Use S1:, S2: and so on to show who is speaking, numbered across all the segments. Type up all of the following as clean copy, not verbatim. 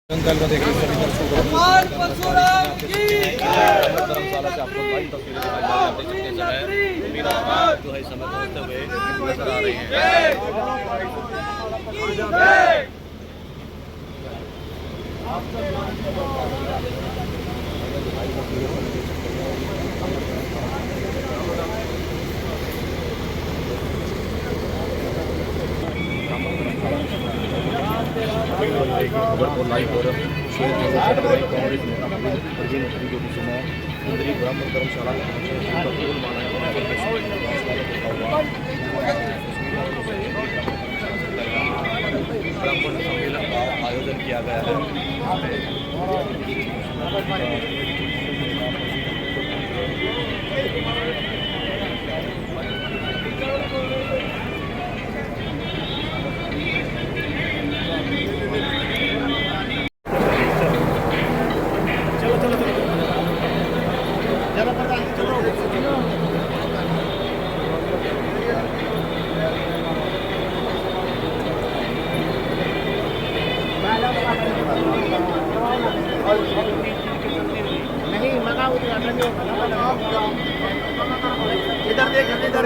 S1: जंगल में देखिए सभी दर्शकों
S2: भगवान परशुराम की
S1: धर्मशाला से आपको लाइव तस्वीरें दिखाई जा रही है। समय मीरा जो है समय पहुंचते हुए नजर आ रहे हैं। खबर को लाइव और शेयर जरूर करें। कांग्रेस नेता परवीन नकवी जो कि सुबह केंद्रीय ब्राह्मण धर्मशाला में पहुंचे उनका फूल माला ब्राह्मण सम्मेलन का आयोजन किया गया
S3: नहीं मना इधर देख इधर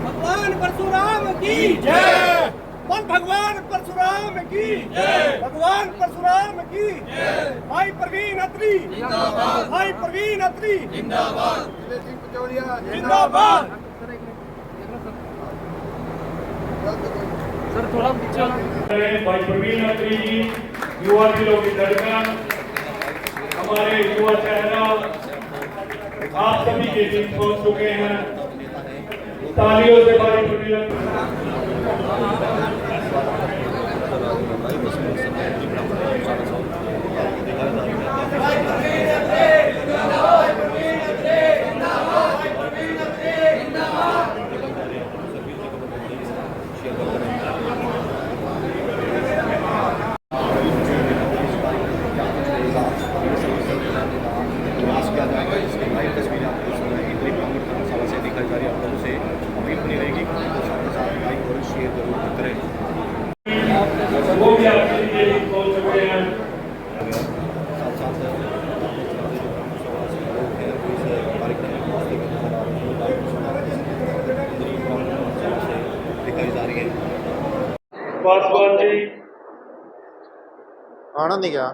S2: भगवान परशुराम की जय। भगवान परशुराम की जय। भगवान परशुराम की जय। भाई प्रवीण अत्री जिंदाबाद। भाई प्रवीण अत्री जिंदाबाद। जिंदाबाद।
S3: सर थोड़ा पीछे
S4: भाई प्रवीण अत्री जी युवा दिलों की धड़कन, हमारे युवा चेहरा आप सभी के बीच पहुंच चुके हैं। तालियों से भाई प्रवीण वो भी आपके लिए पहुंच चुके हैं।
S1: दिखाई जा रही है।
S4: पासवान जी
S3: आनंद नहीं गया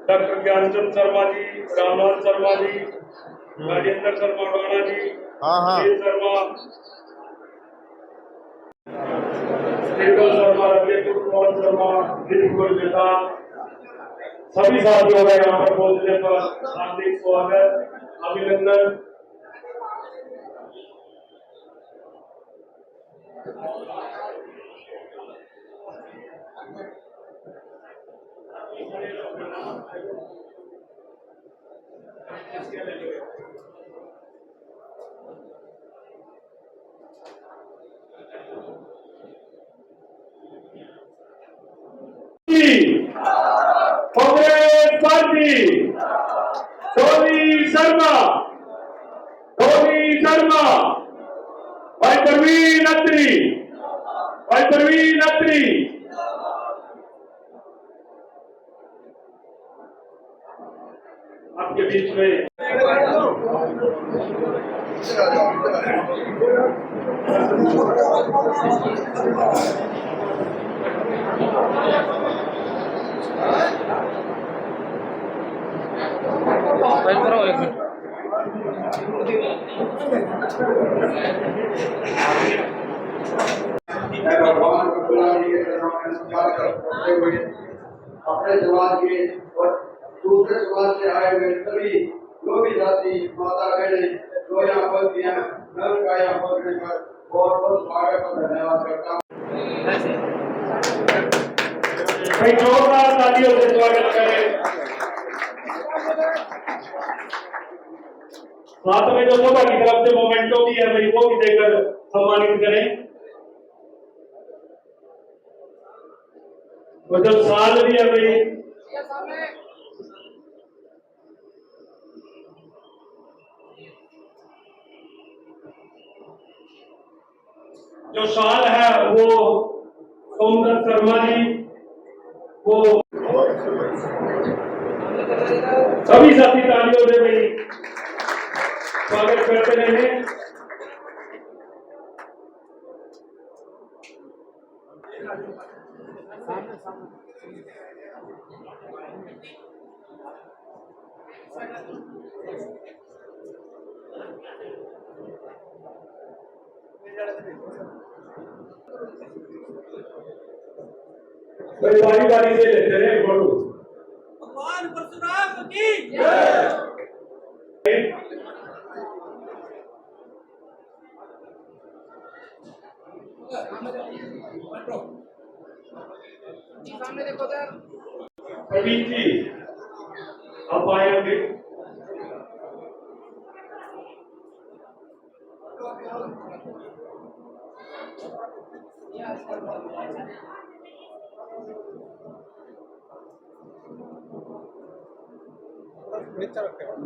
S4: डॉक्टर ज्ञानचंद शर्मा जी, रामनाथ शर्मा जी, राजेंद्र शर्मा राणा जी, शर्मा शर्मा, पवन शर्मा, बिल्कुल नेता, सभी साथियों का यहाँ पर पहुंचने पर हार्दिक स्वागत, अभिनंदन। कांग्रेस पार्टी धोनी शर्मा भाई प्रवीण अत्री आपके बीच में
S5: अपने समाज के और दूसरे समाज से आए हुए सभी जो भी जाति माता बहने जो यहाँ पर हैं, मैं उनका यहाँ पहुँचने पर बहुत बहुत स्वागत और धन्यवाद करता हूँ।
S4: भाई जोरदार तालियों से स्वागत करें। साथ में जो सभा की तरफ से मोमेंटो भी है भाई वो भी देकर सम्मानित करें। वो जो साल भी है भाई जो शाल है वो सोमदत्त शर्मा जी, वो सभी साथी तालियों से भाई स्वागत करते रहे। बारी बारी से लेते रहे फोटो।
S2: भगवान परशुराम की जय।
S4: प्रवीण जी आप आएंगे।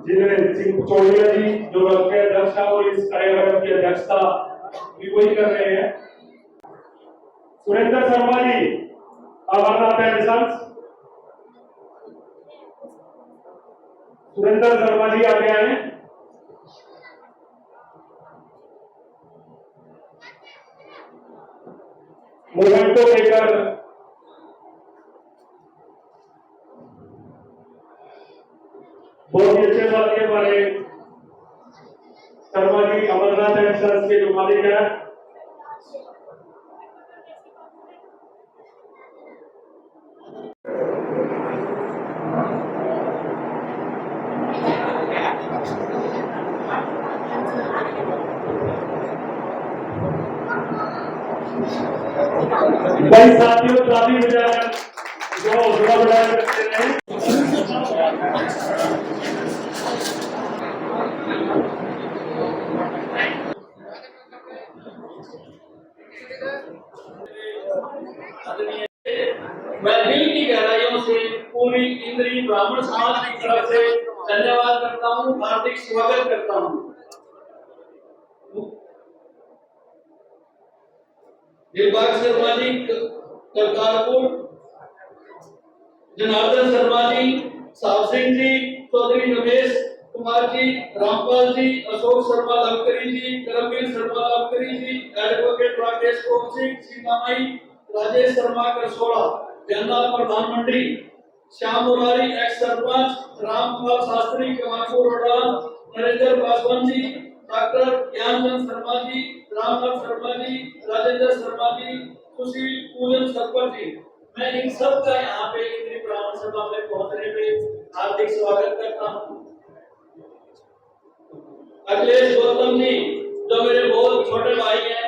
S4: जिन्हें सिंह चौड़िया जी जो आपके अध्यक्ष हैं और इस कार्यक्रम की अध्यक्षता भी वही कर रहे हैं। सुरेंद्र शर्मा जी अमरनाथ एडिशंस, सुरेंद्र शर्मा जी आगे आए। मोमेंटो लेकर बहुत ही अच्छे बात के हमारे शर्मा जी अमरनाथ एडिशंस के जो मालिक है। भाई साथियों ताली बजाकर जो हौसला बढ़ाया करते रहे।
S6: मैं दिल की गहराइयों से पूरी इंद्री ब्राह्मण समाज की तरफ से धन्यवाद करता हूँ, हार्दिक स्वागत करता हूँ। दिलबाग शर्मा जी करतारपुर, जनार्दन शर्मा जी, साहब सिंह जी, चौधरी रमेश कुमार जी, रामपाल जी, अशोक शर्मा लवकरी जी, करमवीर शर्मा लवकरी जी, एडवोकेट राकेश सिंह, सीतामाई, राजेश शर्मा करसोड़ा, जनरल प्रधान मंत्री, श्याम मुरारी एक्स सरपंच, रामपाल शास्त्री कमालपुर रोडान, नरेंद्र पासवान जी, डॉक्टर ज्ञानचंद शर्मा जी, रामनाथ शर्मा जी, राजेंद्र शर्मा जी, सुशील पूजन सरपंच जी, मैं इन सब का यहाँ पे इंद्री ब्राह्मण सभा में पहुंचने पे हार्दिक स्वागत करता हूँ। अखिलेश गौतम जी जो मेरे बहुत छोटे भाई हैं,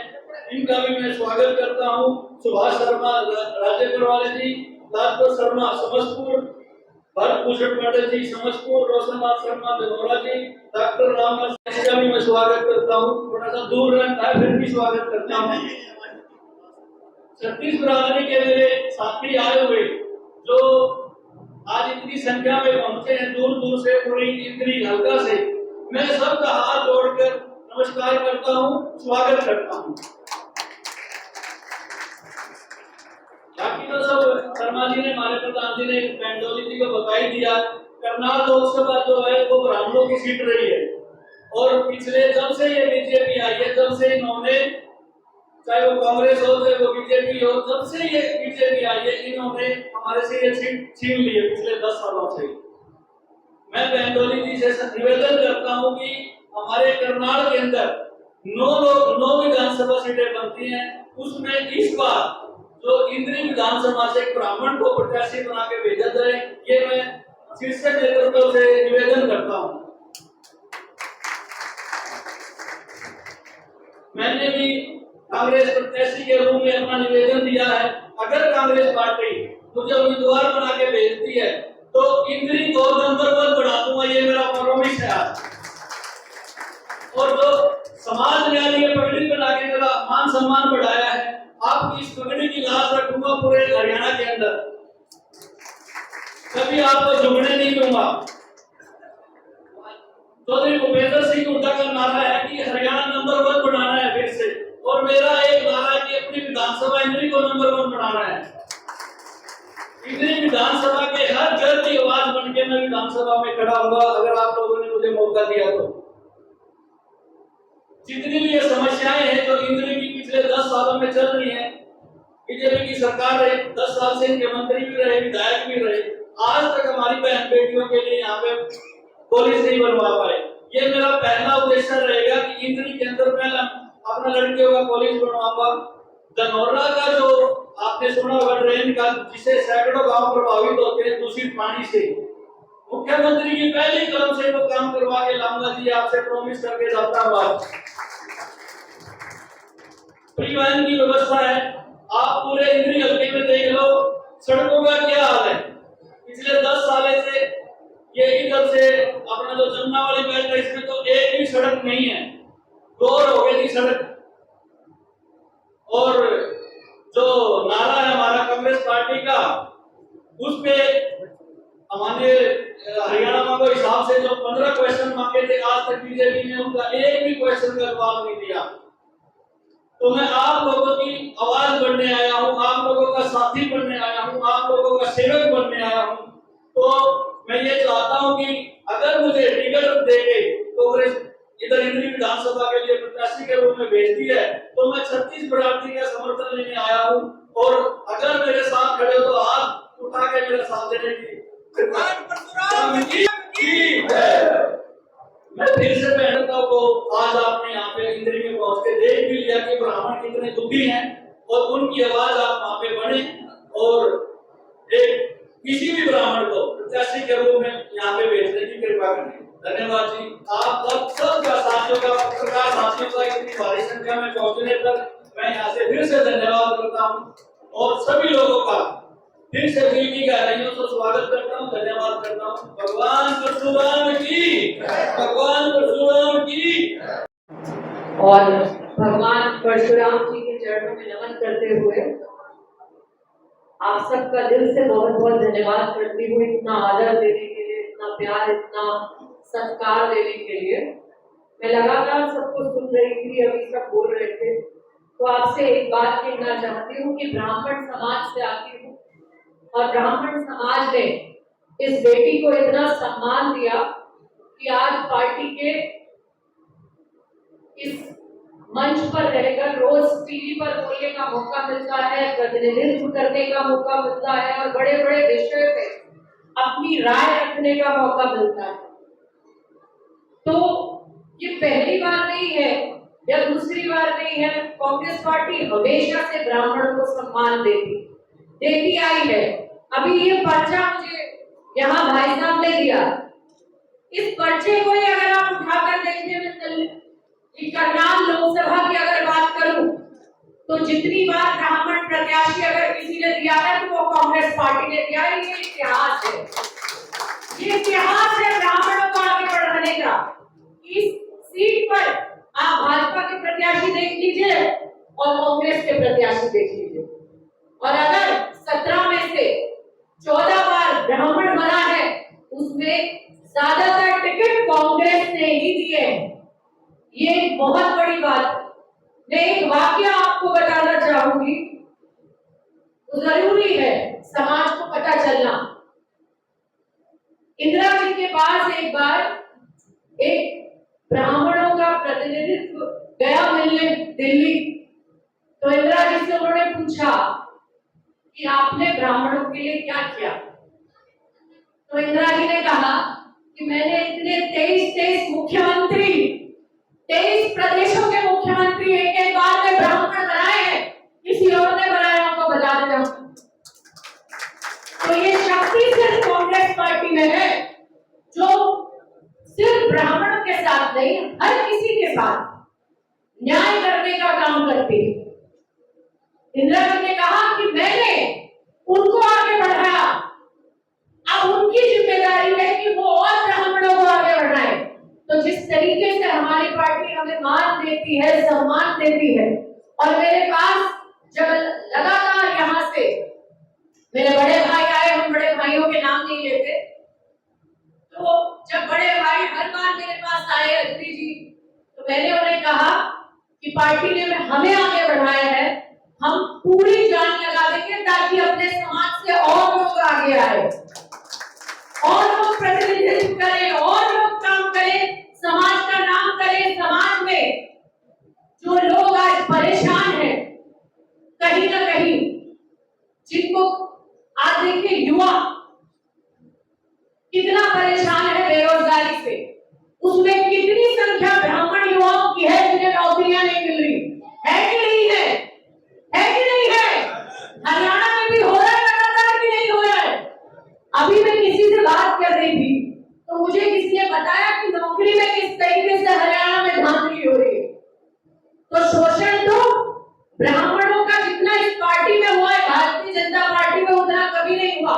S6: इनका भी मैं स्वागत करता हूँ। सुभाष शर्मा राजेपुर वाले जी, लाजपत शर्मा समस्तपुर, भरत भूषण पाटिल जी समस्तपुर, रोशननाथ शर्मा बेहोरा जी, डॉक्टर रामनाथ सिंह का भी मैं स्वागत करता हूँ। थोड़ा सा दूर रहता है फिर भी स्वागत करता हूँ। छत्तीस बिरादरी के मेरे साथी आए हुए जो आज इतनी संख्या में पहुंचे हैं दूर दूर से, पूरी इंद्री हल्का से, मैं सबका हाथ जोड़कर नमस्कार करता हूँ, स्वागत करता हूँ। बाकी तो सब शर्मा जी ने, हमारे प्रधान जी ने, पेंडोली जी को बता ही दिया। करनाल लोकसभा जो है वो ब्राह्मणों की सीट रही है और पिछले जब से ये बीजेपी आई है, जब से इन्होंने, चाहे वो कांग्रेस हो चाहे वो बीजेपी हो, जब से ये बीजेपी आई है इन्होंने हमारे से ये सीट छीन ली है पिछले 10 सालों से। मैं पेंडोली जी से निवेदन करता हूँ कि हमारे करनाल के अंदर 9 विधानसभा सीटें बनती हैं, उसमें इस बार जो इंद्री विधानसभा से ब्राह्मण को प्रत्याशी बना के भेजा जाए, ये मैं शीर्ष नेतृत्व से निवेदन करता हूँ। मैंने भी कांग्रेस प्रत्याशी के रूप में अपना निवेदन दिया है। अगर कांग्रेस पार्टी मुझे उम्मीदवार बना के भेजती है तो इंद्री को नंबर 1 बना दूंगा, ये मेरा प्रॉमिस है। और जो समाज ने ये पगड़ी बना के मेरा मान सम्मान बढ़ाया है, आपकी इस पगड़ी की लाज रखूंगा पूरे हरियाणा के अंदर, कभी आपको झुकने नहीं दूंगा। चौधरी भूपेंद्र सिंह हुड्डा का नारा है कि हरियाणा नंबर 1 बनाना है फिर से, और मेरा एक नारा विधानसभा में खड़ा होगा अगर आप लोगों ने मुझे मौका दिया तो। जितनी भी ये समस्याएं हैं जो इंद्री की पिछले 10 सालों में चल रही हैं, बीजेपी की सरकार रहे, 10 साल से इनके मंत्री भी रहे, विधायक भी रहे, आज तक हमारी बहन बेटियों के लिए यहाँ पे कॉलेज नहीं बनवा पाए। ये मेरा पहला उद्देश्य रहेगा कि इंद्री के अंदर मैं अपना लड़कियों का कॉलेज बनवाऊंगा। धनौरा का जो आपने सुना होगा ट्रेन का, जिससे सैकड़ों गांव प्रभावित होते हैं दूषित पानी से, मुख्यमंत्री की पहली कदम से वो काम करवा के लाऊंगा जी, आपसे प्रॉमिस करके जाता हूँ। परिवहन की व्यवस्था है, आप पूरे इंद्री हल्के में देख लो सड़कों का क्या हाल है। पिछले 10 साल से ये इधर से अपना जो जमुना वाली बेल्ट है इसमें तो एक भी सड़क नहीं है, रोड हो गई थी सड़क। और जो नारा है हमारा कांग्रेस पार्टी का, उस पे हमारे हरियाणा में को हिसाब से जो 15 क्वेश्चन मांगे थे, आज तक बीजेपी ने उनका एक भी क्वेश्चन का जवाब नहीं दिया। तो मैं आप लोगों की आवाज बनने आया हूँ, आप लोगों का साथी बनने आया हूँ, आप लोगों का सेवक बनने आया हूँ। तो मैं ये चाहता हूँ कि अगर मुझे टिकट देके कांग्रेस इधर इंद्री विधानसभा के लिए प्रत्याशी के रूप में भेजती है तो मैं 36 प्रार्थी का समर्थन लेने आया हूँ। और अगर मेरे साथ खड़े हो तो हाथ उठा के मेरे साथ देने की मैं फिर से बहनों को आज आपने यहाँ पे इंद्री में पहुंच के देख भी लिया कि ब्राह्मण कितने दुखी हैं और उनकी आवाज आप वहां पे बने और एक किसी भी ब्राह्मण को प्रत्याशी के रूप में यहाँ पे भेजने की कृपा करें। धन्यवाद जी। आप सबका साथियों का, पत्रकार साथियों का इतनी भारी संख्या में पहुंचने पर मैं यहाँ से फिर से धन्यवाद करता हूँ और सभी लोगों का फिर से दिल की गहराइयों से स्वागत करता हूँ, धन्यवाद करता हूँ। भगवान परशुराम की, भगवान परशुराम की।
S7: और भगवान परशुराम जी के चरणों में नमन करते हुए आप सबका दिल से बहुत बहुत धन्यवाद करती हूँ, इतना आदर देने के लिए, इतना प्यार, इतना सत्कार देने के लिए। मैं लगातार सबको सुन रही थी, अभी सब बोल रहे थे, तो आपसे एक बात कहना चाहती हूँ कि ब्राह्मण समाज से आती हूँ और ब्राह्मण समाज ने इस बेटी को इतना सम्मान दिया कि आज पार्टी के इस मंच पर रहकर रोज टीवी पर बोलने का मौका मिलता है, प्रतिनिधित्व करने का मौका मिलता है और बड़े बड़े विषय पे अपनी राय रखने का मौका मिलता है। तो ये पहली बार नहीं है या दूसरी बार नहीं है, कांग्रेस पार्टी हमेशा से ब्राह्मणों को सम्मान देती आई है। अभी ये पर्चा मुझे यहाँ भाई साहब ने दिया, इस पर्चे को अगर आप उठाकर देखने में चले, करनाल लोकसभा की अगर बात करूं तो जितनी बार ब्राह्मण प्रत्याशी अगर किसी ने दिया है तो वो कांग्रेस पार्टी ने दिया है। ये इतिहास है, ये इतिहास है ब्राह्मणों को आगे बढ़ाने का। इस सीट पर आप भाजपा के प्रत्याशी देख लीजिए और कांग्रेस के प्रत्याशी देख लीजिए, और अगर 17 में से 14 बार ब्राह्मण बना है उसमें ज्यादातर टिकट कांग्रेस ने ही दिए हैं। ये एक बहुत बड़ी बात है। मैं एक वाकया आपको बताना चाहूंगी, तो जरूरी है समाज को पता चलना। इंदिरा जी के पास एक बार एक ब्राह्मणों का प्रतिनिधित्व गया मिलने दिल्ली, तो इंदिरा जी से उन्होंने पूछा कि आपने ब्राह्मणों के लिए क्या किया। तो इंदिरा जी ने कहा कि मैंने इतने 23 मुख्यमंत्री, 23 प्रदेशों के मुख्यमंत्री एक बार में ब्राह्मण बनाए हैं, किसी और ने बनाया उनको बता देना। तो ये शक्ति सिर्फ कांग्रेस पार्टी में है, जो सिर्फ ब्राह्मणों के साथ नहीं, हर किसी के साथ न्याय करने का काम करती है। इंदिरा जी ने कहा कि मैंने उनको आगे बढ़ाया, अब उनकी जिम्मेदारी है कि वो और ब्राह्मणों को आगे बढ़ाए। तो जिस तरीके से हमारी पार्टी हमें मान देती है, सम्मान देती है, और मेरे पास जब लगातार यहाँ से मेरे बड़े भाई आए, हम बड़े भाइयों के नाम नहीं लेते, तो जब बड़े भाई हर बार मेरे पास आए अदिति जी, तो मैंने उन्हें कहा कि पार्टी ने हमें आगे बढ़ाया है, हम पूरी जान लगा देंगे ताकि अपने समाज से और लोग आगे आए और लोग प्रतिनिधित्व करें और लोग काम करें, समाज का नाम करें। समाज में जो लोग आज परेशान हैं कहीं ना कहीं, जिनको आज देखिए युवा कितना परेशान है बेरोजगारी से, उसमें कितनी संख्या ब्राह्मण युवाओं की है जिन्हें नौकरियां नहीं मिल रही है कि नहीं है? है कि नहीं है? हरियाणा में भी हो रहा है लगातार कि नहीं हो रहा है? अभी मैं किसी से बात कर रही थी तो मुझे किसी ने बताया कि नौकरी में किस तरीके से हरियाणा में धांधली हो रही है। तो शोषण तो ब्राह्मणों का जितना इस पार्टी में हुआ है, भारतीय जनता पार्टी में, उतना कभी नहीं हुआ,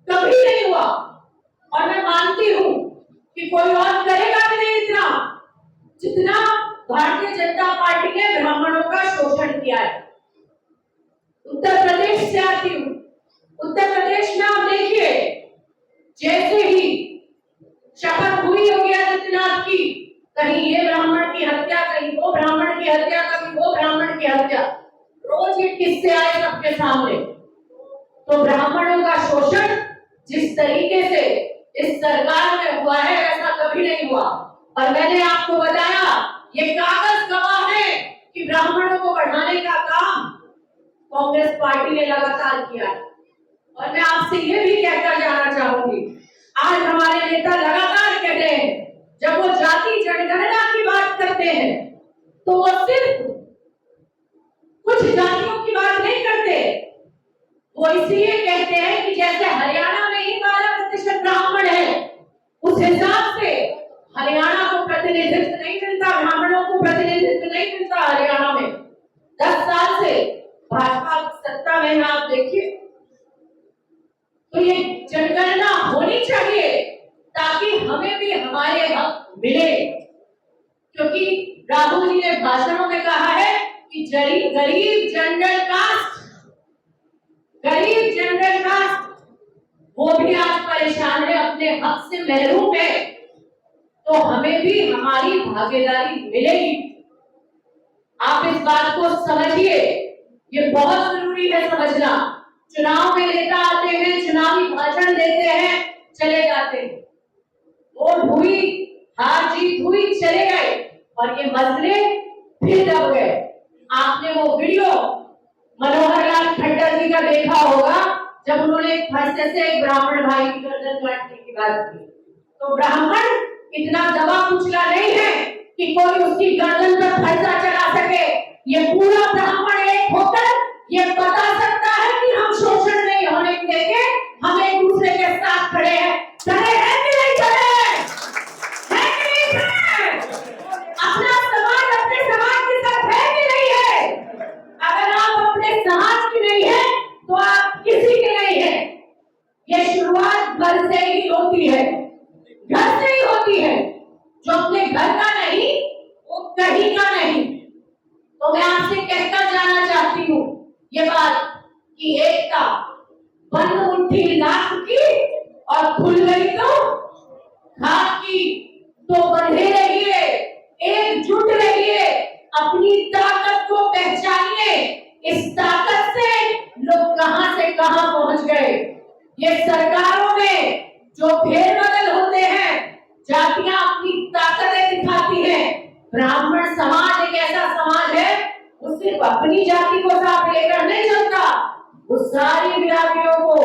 S7: कभी नहीं हुआ। और मैं मानती हूं कि कोई और करेगा भी नहीं इतना जितना भारतीय जनता पार्टी ने ब्राह्मणों का शोषण किया है। उत्तर प्रदेश से आती हूं। उत्तर प्रदेश में आप देखिए, जैसे ही शपथ हुई योगी आदित्यनाथ की, कहीं ये ब्राह्मण की हत्या, कहीं वो ब्राह्मण की हत्या, कभी वो ब्राह्मण की हत्या, रोज ये किस्से आए सबके सामने। तो ब्राह्मणों का शोषण जिस तरीके से इस सरकार में हुआ है ऐसा कभी नहीं हुआ। और मैंने आपको बताया, ये कागज गवाह है कि ब्राह्मणों को बढ़ाने का काम कांग्रेस पार्टी ने लगातार किया है। और मैं आपसे ये भी कहकर जाना चाहूंगी, आज हमारे नेता लगातार कह रहे हैं, जब वो जाति जनगणना की बात करते हैं तो वो सिर्फ कुछ जातियों की बात नहीं करते, वो इसलिए कहते हैं कि जैसे हरियाणा में ही 12% ब्राह्मण है, उस हिसाब से हरियाणा को प्रतिनिधित्व नहीं मिलता, ब्राह्मणों को प्रतिनिधित्व नहीं मिलता हरियाणा में। 10 साल से भाजपा सत्ता में, आप देखिए, तो ये जनगणना होनी चाहिए ताकि हमें भी हमारे हक मिले। क्योंकि राहुल जी ने भाषणों में कहा है कि गरीब जनरल कास्ट, गरीब जनरल कास्ट वो भी आज परेशान है, अपने हक से महरूम है। तो हमें भी हमारी भागीदारी मिलेगी। आप इस बात को समझिए, ये बहुत जरूरी है समझना। चुनाव में नेता आते हैं, चुनावी भाषण देते हैं, चले जाते हैं, वोट हुई, हार जीत हुई, चले गए और ये मसले फिर दब गए। आपने वो वीडियो मनोहर लाल खट्टर जी का देखा होगा, जब उन्होंने एक फरसे से एक ब्राह्मण भाई की गर्दन काटने की बात की। तो ब्राह्मण इतना दबा कुचला नहीं है कि कोई उसकी गर्दन पर फरसा चला सके। ये पूरा ब्राह्मण एक होकर ये बता सकता है कि हम शोषण नहीं होने देंगे, हम एक दूसरे के साथ खड़े हैं। खड़े हैं कि नहीं खड़े हैं? है कि नहीं खड़े हैं? अपना समाज अपने समाज के साथ है कि नहीं है? अगर आप अपने समाज की नहीं है तो आप किसी के नहीं है। ये शुरुआत घर से ही होती है, घर से ही होती है। जो अपने घर का नहीं वो कहीं का नहीं। तो मैं आपसे कहकर जाना चाहती हूँ ये बात कि एकता बंद मुट्ठी लाख की और खुल गई तो घात की। तो बंधे रहिए, एकजुट रहिए, अपनी ताकत को पहचानिए। इस ताकत से लोग कहां से कहां पहुंच गए। ये सरकारों में जो फेरबदल होते हैं, जातियां अपनी ताकतें दिखाती हैं। ब्राह्मण समाज एक ऐसा समाज है, वो सिर्फ अपनी जाति को साथ लेकर नहीं चलता, वो सारी बिरादरियों को,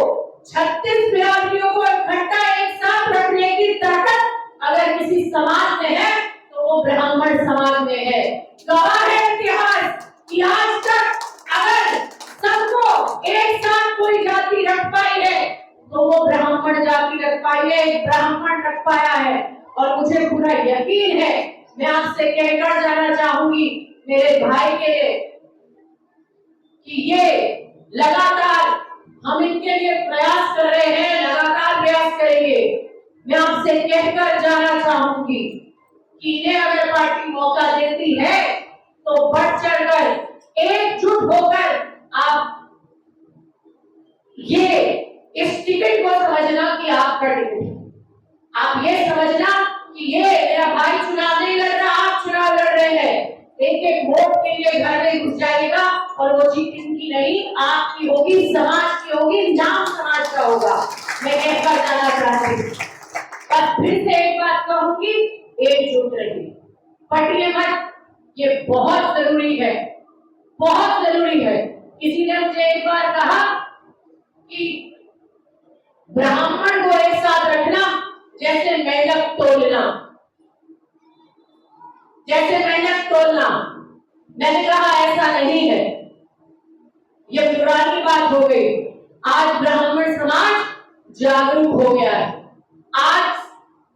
S7: 36 बिरादरियों को इकट्ठा एक साथ रखने की ताकत अगर किसी समाज में है तो वो ब्राह्मण समाज में है। गवाह है इतिहास कि आज तक अगर सबको एक साथ कोई जाति रख पाई है तो वो ब्राह्मण जाति रख पाई है, एक ब्राह्मण रख पाया है। और मुझे पूरा यकीन है, मैं आपसे कहकर जाना चाहूंगी मेरे भाई के लिए कि ये लगातार हम इनके लिए प्रयास कर रहे हैं, लगातार प्रयास करेंगे। मैं आपसे कहकर जाना चाहूंगी कि इन्हें अगर पार्टी मौका देती है तो बढ़ चढ़कर एकजुट होकर आप ये इस टिकट को समझना कि आपका टिकट, आप ये समझना कि ये मेरा भाई चुनाव नहीं लड़ रहा, आप चुनाव लड़ रहे हैं। एक एक वोट के लिए घर में घुस जाएगा और वो जीत इनकी नहीं आपकी होगी, समाज की होगी, नाम समाज का होगा। मैं कहकर जाना चाहती हूँ। बस फिर से एक बात कहूंगी, एकजुट रहिए, बटिए मत, ये बहुत जरूरी है, बहुत जरूरी है। किसी ने मुझे एक बार कहा कि ब्राह्मण को एक साथ रखना जैसे मेंढक तोलना, जैसे मेंढक तोलना। मैंने कहा ऐसा नहीं है, ये पुरानी बात हो गई। आज ब्राह्मण समाज जागरूक हो गया है, आज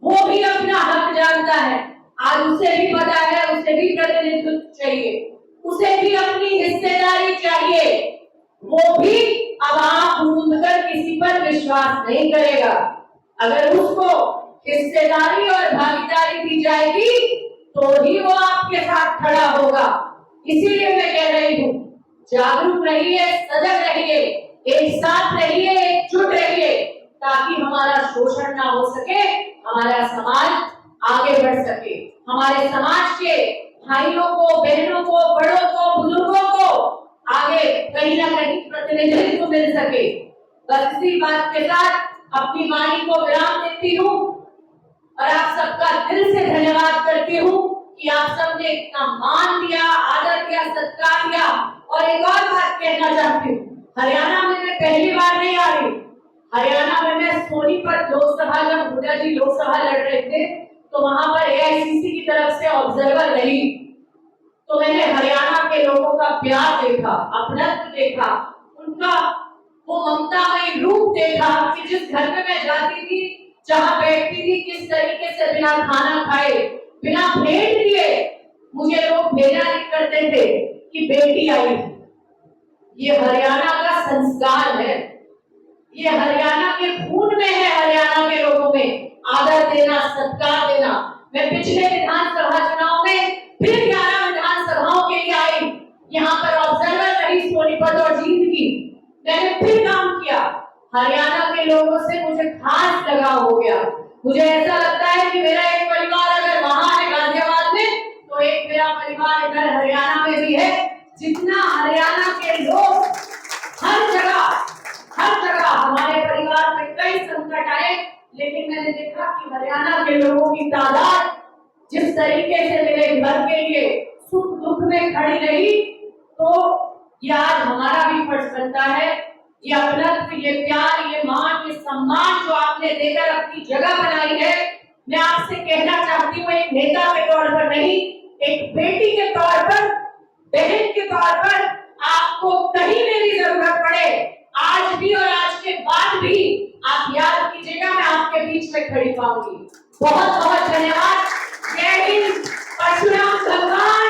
S7: वो भी अपना हक जानता है, आज उसे भी पता है, उसे भी प्रतिनिधित्व चाहिए, उसे भी अपनी हिस्सेदारी चाहिए। वो भी अब आंख मूंद कर किसी पर विश्वास नहीं करेगा। अगर उसको हिस्सेदारी और भागीदारी दी जाएगी तो ही वो आपके साथ खड़ा होगा। इसीलिए मैं कह रही हूँ, जागरूक रहिए, सजग रहिए, एक साथ रहिए, एकजुट रहिए, ताकि हमारा शोषण ना हो सके, हमारा समाज आगे बढ़ सके, हमारे समाज के भाइयों को, बहनों को, बड़ों को, बुजुर्गों को आगे कहीं ना कहीं प्रतिनिधित्व मिल सके। बस इसी बात के साथ अपनी वाणी को विराम देती हूँ और आप सबका दिल से धन्यवाद करती हूँ कि आप सबने इतना मान दिया, आदर दिया, सत्कार दिया। और एक और बात कहना चाहती हूँ, हरियाणा में मैं पहली बार नहीं आ रही। हरियाणा में मैं सोनीपत लोकसभा, जब हुड्डा जी लोकसभा लड़ रहे थे तो वहां पर AICC की तरफ से ऑब्जर्वर रही, तो मैंने हरियाणा के लोगों का प्यार देखा, अपनत्व देखा, उनका वो ममतामयी रूप देखा कि जिस घर में मैं जाती थी, जहाँ बैठती थी, किस तरीके से बिना खाना खाए, बिना भेंट दिए मुझे लोग भेजा नहीं करते थे कि बेटी आई। ये हरियाणा का संस्कार है, ये हरियाणा के खून में है, हरियाणा के लोगों में आदर देना, सत्कार देना। मैं पिछले विधानसभा चुनाव में फिर 11 विधानसभाओं के लिए आई, यहाँ पर ऑब्जर्वर रही सोनीपत और जींद की। मैंने फिर काम किया, हरियाणा के लोगों से मुझे खास लगाव हो गया। मुझे ऐसा लगता है कि मेरा एक परिवार अगर वहां है गाजियाबाद में, तो एक मेरा परिवार इधर हरियाणा में भी है। जितना हरियाणा के लोग हर जगह हमारे परिवार में कई संकट आए, लेकिन मैंने देखा कि हरियाणा के लोगों की तादाद जिस तरीके से मेरे घर के लिए सुख दुख में खड़ी रही, तो ये आज हमारा भी फर्ज बनता है। ये अपनत्व, ये प्यार, ये मान, ये सम्मान जो आपने देकर अपनी जगह बनाई है, मैं आपसे कहना चाहती हूँ, एक नेता के तौर पर नहीं, एक बेटी के तौर पर, बहन के तौर पर, आपको कहीं मेरी जरूरत पड़े, आज भी और आज के बाद भी आप याद कीजिएगा, मैं आपके बीच में खड़ी पाऊंगी। बहुत बहुत धन्यवाद। जय हिंद, परशुराम भगवान